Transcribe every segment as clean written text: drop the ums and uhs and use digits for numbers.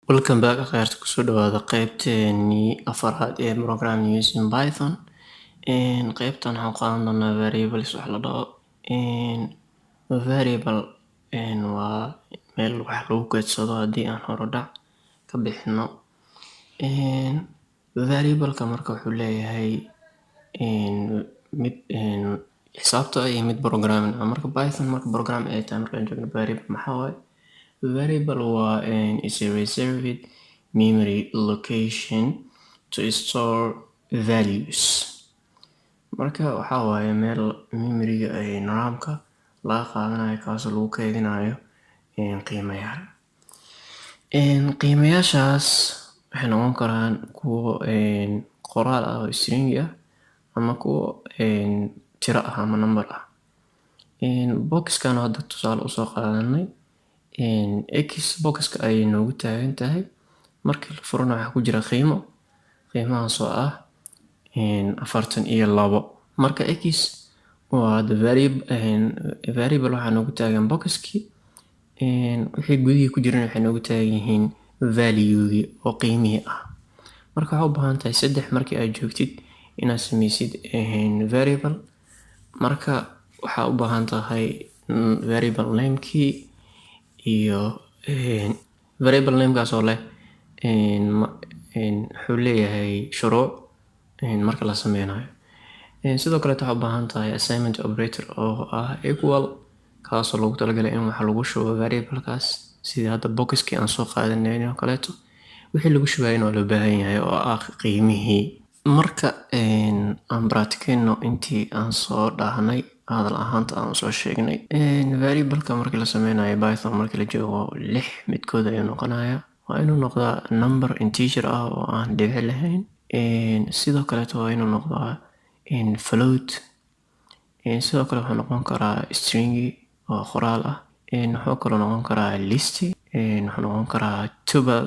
Welcome back akhayrta kusoo dhawaada qaybteenii afaraad ee programming using Python. Qaybtan waxaan qaadan doonaa variables wax la dhaho. Variable waa meel wax lagu kaydsado haddii aan horodhac ka bixino. Variable-ka marka wuxuu leeyahay mid xisaabta iyo mid programming ah. Marka Python marka program ay tahay markaan joogno variable maxaa waaye? Variable is a reserved memory location to store values. Marka waxaa waaye meel memoryga RAM-ka laga qaadanayo kaasoo lagu kaydinayo qiimayaal. Qiimayaashaas waxay noqon karaan kuwo qoraal ah oo string ah ama kuwo tiro ah ama number ah. Boxkan hadda tusaale usoo qaadanay x boxka ayay noogu taagan tahay. Markii la furana waxaa ku jira qiimahaas oo ah 42. marka x waa the variable waxaa noogu taagan boxkii, wixii gudihii ku jirana waxay noogu taagan yihiin value-gii oo qiimihii ah. Marka waxaa u baahan tahay 3 markii aad joogtid inaad sameysid variable. Marka waxaa u baahan tahay variable name-kii iyo variable name-kaas oo leh wuxuu leeyahay shuruuc marka la sameynayo. Sidoo kale waxaa u baahan tahay assignment operator oo ah equal, kaasoo loogu talagalay in wax lagu shubo variable-kaas sida hadda boxkii aan soo qaadanay oo kaleeto. Wixii lagu shubayna waa loo baahan yahay oo ah qiimihii. Marka aan practicano intii aan soo dhahnay hadal ahaanta aan soo sheegnay. Variable-ka markii la sameynayo Python markii la joogo 6 midkood ayuu noqonayaa. Waa inuu noqdaa number integer ah oo aan dhibic lahayn. Sidoo kaleeto waa inuu noqdaa float. Sidoo kale wuxuu noqon karaa string oo qoraal ah. Wuxuu kaloo noqon karaa list. Wuxuu noqon karaa tuple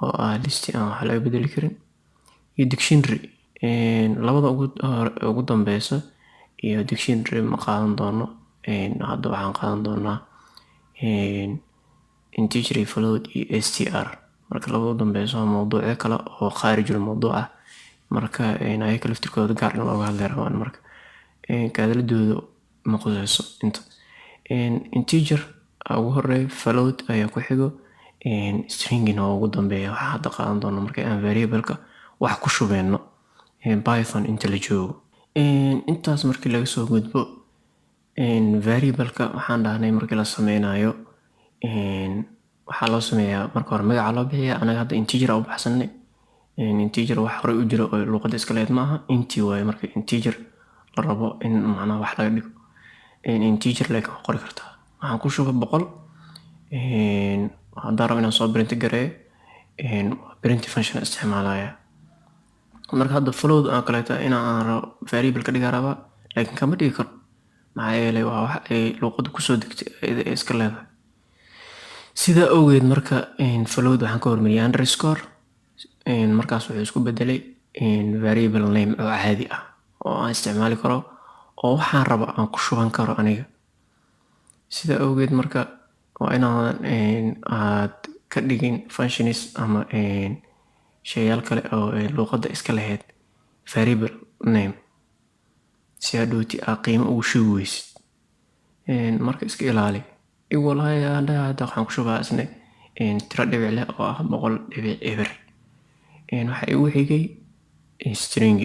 oo ah list aan wax laga bedeli karin. Iyo dictionary. Labada ugu dambeysa iyo dictionary ma qaadan doono. Hadda waxaan qaadan doonaa integer, float iyo str. Marka labada ugu dambeysa waa mowduucyo kale oo khaarijul mowduuc ah. Marka ayaga laftirkooda gaar in looga hadli rabaan marka kaadaladooda ma qusayso inta. Integer ugu horeeyo, float ayaa ku xigo, stringina waa ugu dambeeya. Waxaan hadda qaadan doonaa marka aan variable-ka wax ku shubeyno Python inta la joogo. Intaas markii laga soo gudbo variable-ka waxaan dhahnay markii la sameynayo waxaa loo sameeyaa marka hore magaca loo bixiyaa. Anaga hadda integer u baxsanay. Integer wax hore u jiro oo luqadda iska leed maaha. Intii waaye marka integer la rabo in macnaha wax laga dhigo. Integer like wax qori kartaa. Waxaan ku shubay 100. haddaan rabo inaan soo print gareeyo print function isticmaalaya. Marka hadda float aan kaleeto inaan rabo variable ka dhigaa rabaa laakiin kama dhigi karo maxaa yeelay waa wax ay luqadda kusoo degtay ee iska leedahay. Sidaa awgeed marka float waxaan ka hormariyay underscore. Markaas wuxuu isku bedelay variable name oo caadi ah oo aan isticmaali karo oo waxaan rabo aan ku shuban karo aniga. Sidaa awgeed marka waa inaan aad ka dhigin functions ama shayal kale oo luqadda iska lahayd variable name si hadhowti aad qiimo ugu shubi weysid. Marka iska ilaali. Equal hadda waxaan ku shubaa isna tiro dhibic leh oo ah 100.0. Waxa igu xigay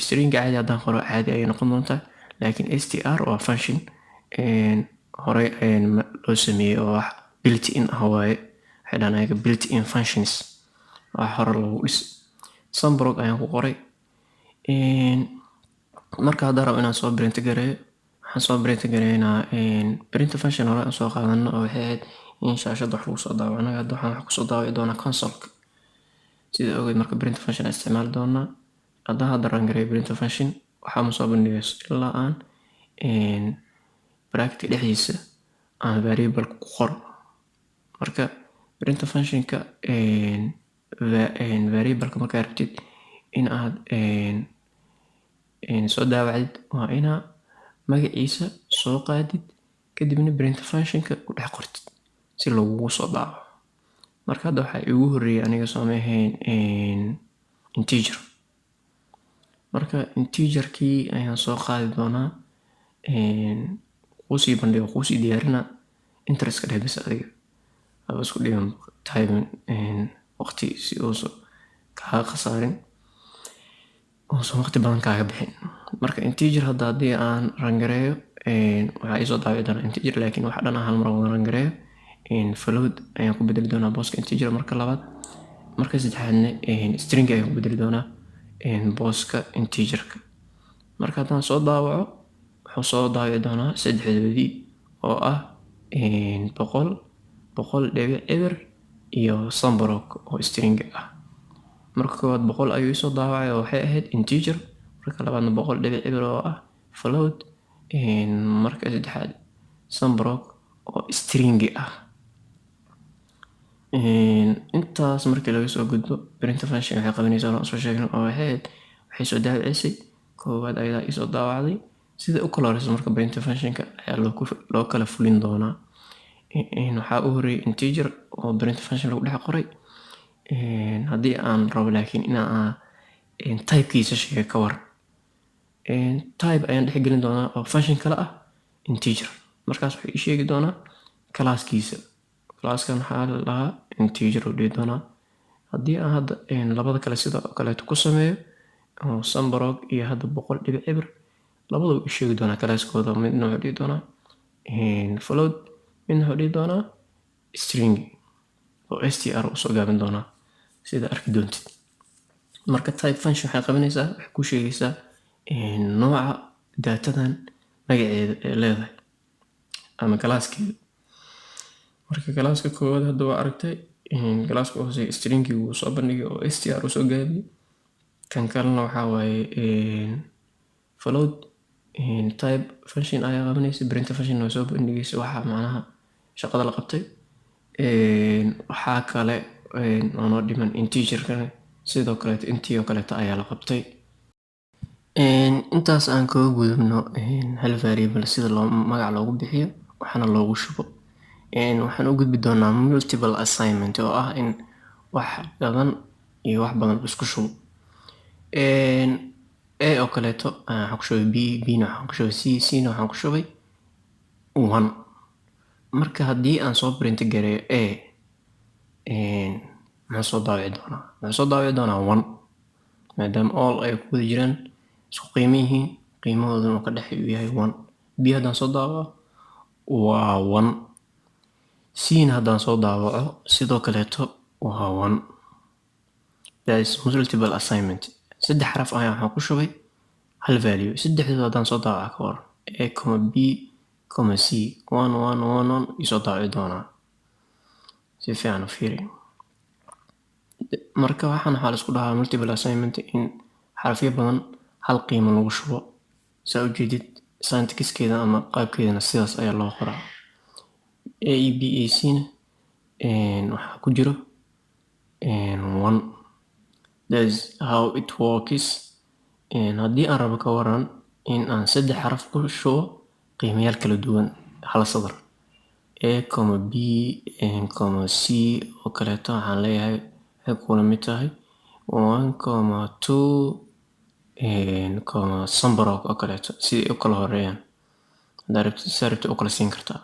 string caadi haddaan qoro caadi ayay noqon doontaa. Laakiin str waa function hore loo sameeyay oo wax built in ah waaye. Waxay dhahaan ayaga built in functions wax hore loogu dhis. Sunblock ayaan ku qoray. Marka haddaan rabo inaan soo print gareeyo waxaan soo print gareynaa print function hore aan soo qaadano oo waxay ahayd in shaashadda wax lagu soo daawaco. Anaga hadda waxaan wax kusoo daawaci doonaa console-ka. Sidaa awgeed marka print function aan isticmaali doonaa. Haddaan hadda run gareeyo print function waxaa ma soo bandhigayso ilaa aan bracket dhexdiisa aan variable ku qoro. Marka print function-ka variable-ka markaa rabtid in aad soo daawacdid waa inaa magaciisa soo qaadid kadibna print function-ka ku dhex qortid si lagugu soo daawaco. marka hadda waxaa igu horreeyay aniga sameehayn integer. marka integerkii ayaan soo qaadi doonaa kuusii bandhigo kuusii diyaarina interest dheh bis adiga aba isku dhigan time waqti si uusan kaaga khasaarin uusan waqti badan kaaga bixin. marka integer hadda haddii aan rangareeyo waxaa iisoo daawici doonaa integer, laakiin waxa dhan hal mar wada rangareeyo float ayaan ku bedeli doonaa booska integer marka labaad. marka saddexaadna string ayaan ku bedeli doonaa booska integerka. marka haddaan soo daawaco wuxuu soo daawici doonaa saddexdoodii oo ah boqol dhibic eber iyo sambarok oo string ah. marka koowaad 100 ayuu isoo daawacay oo waxay ahayd integer, marka labaadna 100 dhibic eber oo ah float, marka saddexaad sambarok oo string ah. intaas markii laga soo gudbo print function waxay qabanaysaa oo soo sheegno oo waxay soo daawacisay koowaad ayadaa isoo daawacday. sida u kala horeyso marka print functionka ayaa loo kala fulin doonaa. waxaa u horeeyay integer oo print function lagu dhex qoray. haddii aan rabo laakiin inaan typekiisa sheega ka war type ayaan dhex gelin doonaa oo function kale ah integer. markaas wuxuu ii sheegi doonaa classkiisa. classkan waxaa la dhahaa integer oo dhihi doonaa. haddii aan hadda labada kale sida kaleeto ku sameeyo oo sambarok iyo hadda 100 dhibic eber labadaba ii sheegi doonaa classkooda. midna wuxuu dhihi doonaa float, midna wuxuu dhihi doonaa string oo str usoo gaabin doonaa sida arki doontid. marka type function waxay qabanaysaa waxay ku sheegaysaa nooca datadan magaceeda ee leedahay ama classkeeda. marka classka koowaad hadda waa aragtay classka hoose stringii wuu soo bandhigay oo str usoo gaabiyey. kan kalena waxaa waaye float type function ayaa qabanaysa, print function oo soo bandhigaysa waxaa macnaha shaqada la qabtay. waxaa kale oo noo dhiman integerkana sidoo kaleeto intii oo kaleeto ayaa la qabtay. intaas aan kaga gudubno hal variable sida magac loogu bixiyo waxaana loogu shubo. waxaan u gudbi doonaa multiple assignment oo ah in wax badan iyo wax badan isku shubo. a oo kaleeto waxaan ku shubay b, b-na waxaan ku shubay c, c-na waxaan ku shubay 1. marka haddii aan soo print gareeyo a muxuu soo daawici doonaa 1 maadaama all ay ku wada jiraan isku qiimo yihiin, qiimahooduna ka dhex yahay 1. b haddaan soo daawaco waa 1, c-na haddaan soo daawaco sidoo kaleeto waa 1. that is multiple assignment. 3 xaraf ayaan waxaan ku shubay hal value. saddexdooda haddaan soo daawaco ka war a, b, c 1 1 1 isoo daawici doonaa. si fiican u fiiri. marka waxaan waxaa la isku dhahaa multiple assignment in xarafyo badan hal qiimo lagu shubo. saa ujeedid syntaxkeeda ama qaabkeedana sidaas ayaa loo qoraa. a e b a c-na waxaa ku jiro 1. that is how it works. haddii aan rabo ka waran in aan 3 xaraf ku shubo qiimayaal kala duwan hal sadar a, b, c oo kaleeto waxaan leeyahay waxay kula mid tahay 1, 2 sambarok oo kaleeto siday u kala horeeyaan. haddaa rabtid u kala siin kartaa.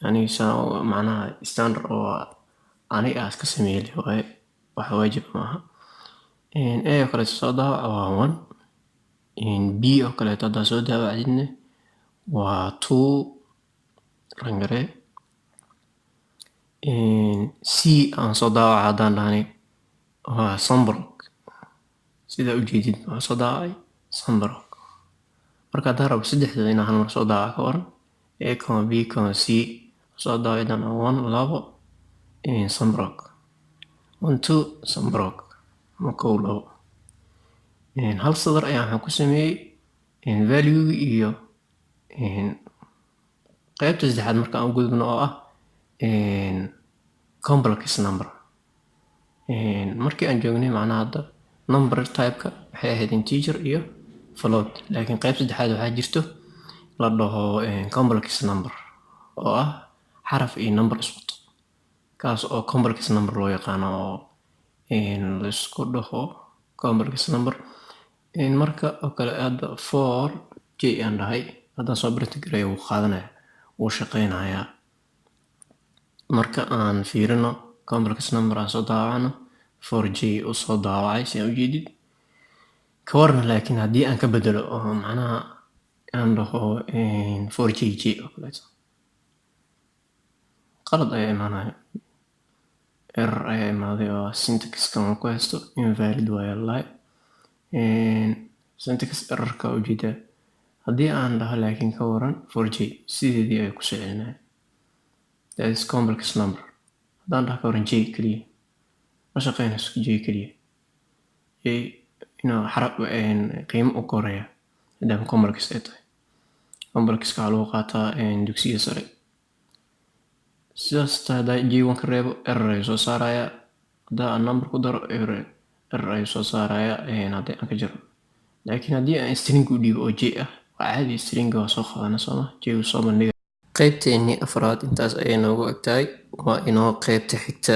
aniga macnaha standard oo aniga aad ka sameeyay waaye wax waajib maaha. a oo kaleeto soo daawaca waa 1. b oo kaleeto haddaa soo daawacdidna waa 2 rangaree. c aan soo daawaca haddaan dhahnay waa sambarok. sidaa ujeedid waxaa soo daawacay sambarok. marka haddaan rabo saddexdooda inaan hal mar soo daawaca ka waran a, b, c soo daawaci doonaa 1 2 sambarok 1 2 sambarok ama 1 2. hal sadar ayaan waxaan ku sameeyey value iyo qaybta saddexaad marka aan u gudubno oo ah complex number. markii aan joognay macnaha hadda number type-ka waxay ahayd integer iyo float, laakiin qayb saddexaad waxaa jirto la dhaho complex number oo ah xaraf iyo number iswato. kaas oo complex number loo yaqaano oo la isku dhaho complex number. Marka oo kale hadda 4j aan dhahay haddaan soo print gareeyo wuu qaadanaya, wuu shaqeynayaa. Marka aan fiirino complex number aan soo daawacno 4j uu soo daawacay si aan ujeedid. Ka warna laakiin haddii aan ka bedelo oo macnaha aan dhaho 4jj oo kaleeto, qalad ayaa imaanaya, error ayaa imaaday oo syntax-kan aan ku haysto invalid waayaa lahay. syntax errorka ujeedaa. Haddii aan dhaho laakiin ka waran 4j sideedii ay ku soo celinaya, that is complex number. haddaan dhaho ka waran j keliya ma shaqeynayso, j keliya inuu qiimo u koraya maadaama complex ay tahay. complexka waxaa lagu qaataa dugsiga sare. sidaas hadaa j1 ka reebo error ayuu soo saaraya, hadaa aan number ku daro error ayuu soo saaraya haddii aan ka jiro. laakiin haddii aan string u dhiibo oo j ah, waa caadi, string waa soo qaadana sooma, j uu soo bandhiga. qaybteennii afraad intaas ayay noogu egtahay. waa inoo qaybta xigta.